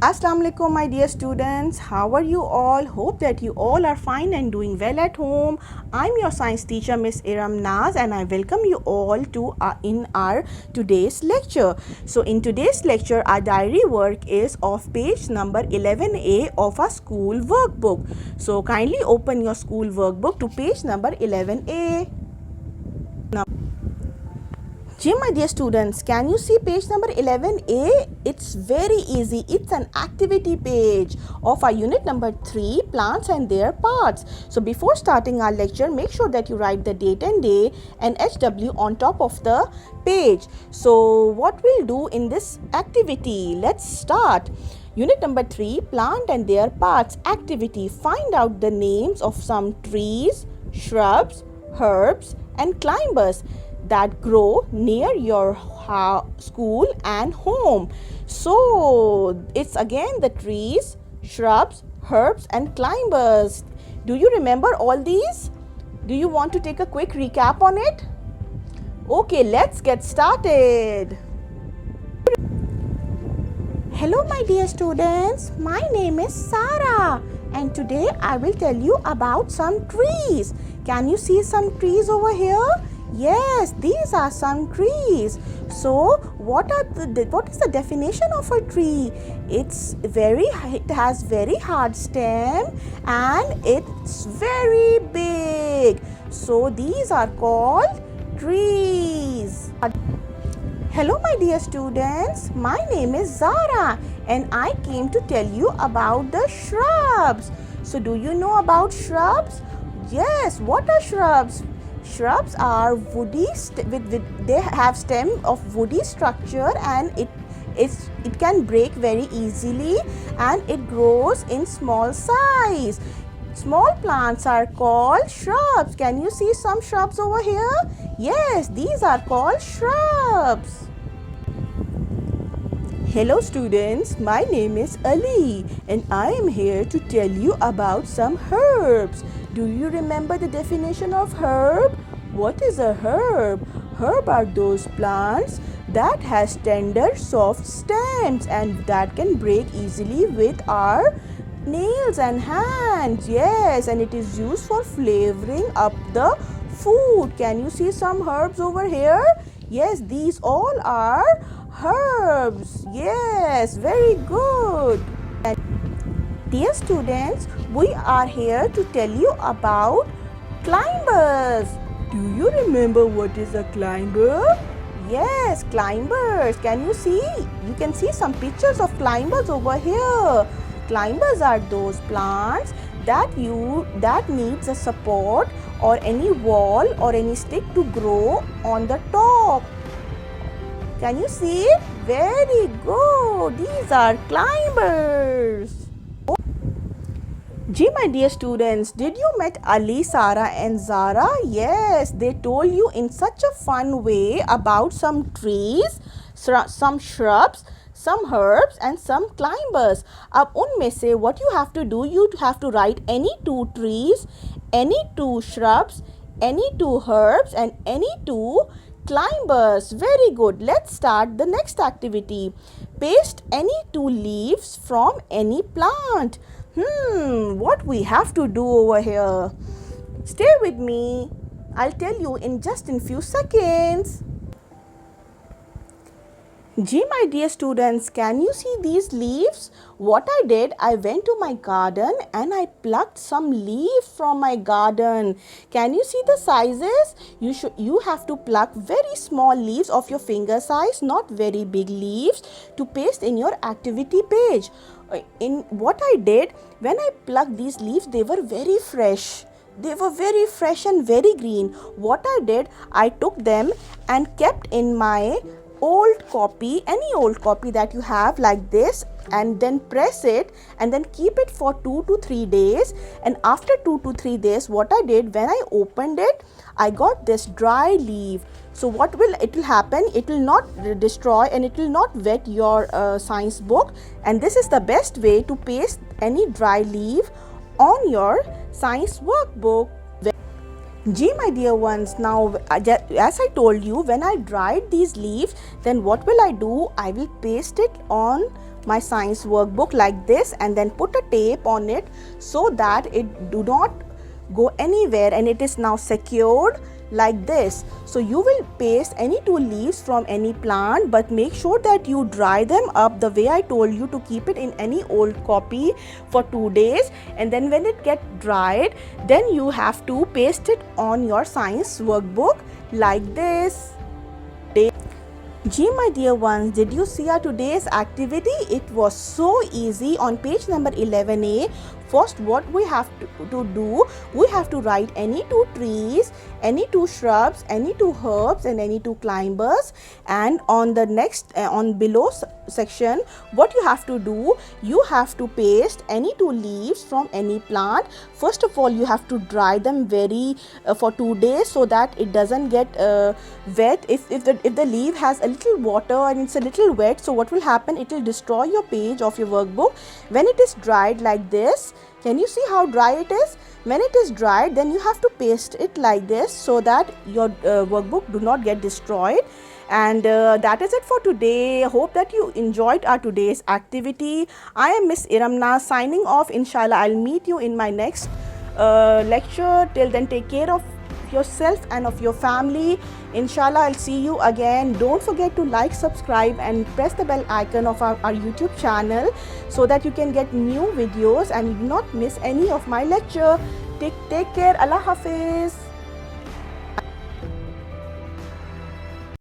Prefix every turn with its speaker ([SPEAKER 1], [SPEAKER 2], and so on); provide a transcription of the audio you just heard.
[SPEAKER 1] Assalamu alaikum, my dear students. How are you all? Hope that you all are fine and doing well at home. I'm your science teacher, Miss Iram Naz, and I welcome you all to in our today's lecture. So in today's lecture, our diary work is of page number 11A of our school workbook. So kindly open your school workbook to page number 11A. Ji, my dear students, can you see page number 11A? It's very easy. It's an activity page of our unit number 3, plants and their parts. So before starting our lecture, make sure that you write the date and day and HW on top of the page. So what we'll do in this activity? Let's start. Unit number 3, plant and their parts activity. Find out the names of some trees, shrubs, herbs and climbers that grow near your school and home. So it's again the trees, shrubs, herbs and climbers. Do you remember all these? Do you want to take a quick recap on it? Okay, let's get started. Hello my dear students, my name is Sarah and today I will tell you about some trees. Can you see some trees over here? Yes, these are some trees. So, what is the definition of a tree? It has very hard stem and it's very big. So, these are called trees. Hello my dear students, my name is Zara and I came to tell you about the shrubs. So, do you know about shrubs? Yes, what are shrubs? Shrubs are woody, they have stem of woody structure and it can break very easily and it grows in small size. Small plants are called shrubs. Can you see some shrubs over here? Yes, these are called shrubs. Hello students, my name is Ali and I am here to tell you about some herbs. Do you remember the definition of herb? What is a herb? Herb are those plants that has tender soft stems and that can break easily with our nails and hands. Yes, and it is used for flavoring up the food. Can you see some herbs over here? Yes, these all are herbs. Yes, very good. And dear students, we are here to tell you about climbers. Do you remember what is a climber? Yes, climbers. Can you see? You can see some pictures of climbers over here. Climbers are those plants that needs a support or any wall or any stick to grow on the top. Can you see it? Very good. These are climbers. Gee, my dear students, did you met Ali, Sarah and Zara? Yes, they told you in such a fun way about some trees, some shrubs, some herbs and some climbers. अब उनमें से what you have to do, you have to write any 2 trees, any 2 shrubs, any 2 herbs and any 2 climbers. Very good. Let's start the next activity. Paste any 2 leaves from any plant. What we have to do over here? Stay with me. I'll tell you in just a few seconds. Gee, my dear students, can you see these leaves? What I did, I went to my garden and I plucked some leaves from my garden. Can you see the sizes? You have to pluck very small leaves of your finger size, not very big leaves, to paste in your activity page. In what I did, when I plucked these leaves, they were very fresh. They were very fresh and very green. What I did, I took them and kept in my old copy, any old copy that you have like this, and then press it and then keep it for 2 to 3 days. And after 2 to 3 days, what I did, when I opened it, I got this dry leaf. So what will happen? It will not destroy and it will not wet your science book. And this is the best way to paste any dry leaf on your science workbook. Gee, my dear ones, now as I told you, when I dried these leaves, then what will I do? I will paste it on my science workbook like this and then put a tape on it so that it do not go anywhere, and it is now secured like this. So you will paste any two leaves from any plant, but make sure that you dry them up the way I told you, to keep it in any old copy for 2 days, and then when it get dried, then you have to paste it on your science workbook like this. Gee, my dear ones, did you see our today's activity? It was so easy. On page number 11a, first what we have to do, we have to write any two trees, any two shrubs, any two herbs and any two climbers. And on the next, on below section, what you have to do, you have to paste any two leaves from any plant. First of all, you have to dry them very for 2 days so that it doesn't get wet. If the leaf has a little water and it's a little wet, so what will happen, it will destroy your page of your workbook. When it is dried like this, can you see how dry it is? When it is dried, then you have to paste it like this so that your workbook do not get destroyed. And that is it for today. Hope that you enjoyed our today's activity. I am Miss Iramna signing off. Inshallah, I'll meet you in my next lecture. Till then, take care of yourself and of your family. Inshallah, I'll see you again. Don't forget to like, subscribe and press the bell icon of our YouTube channel so that you can get new videos and not miss any of my lecture. Take care. Allah Hafiz.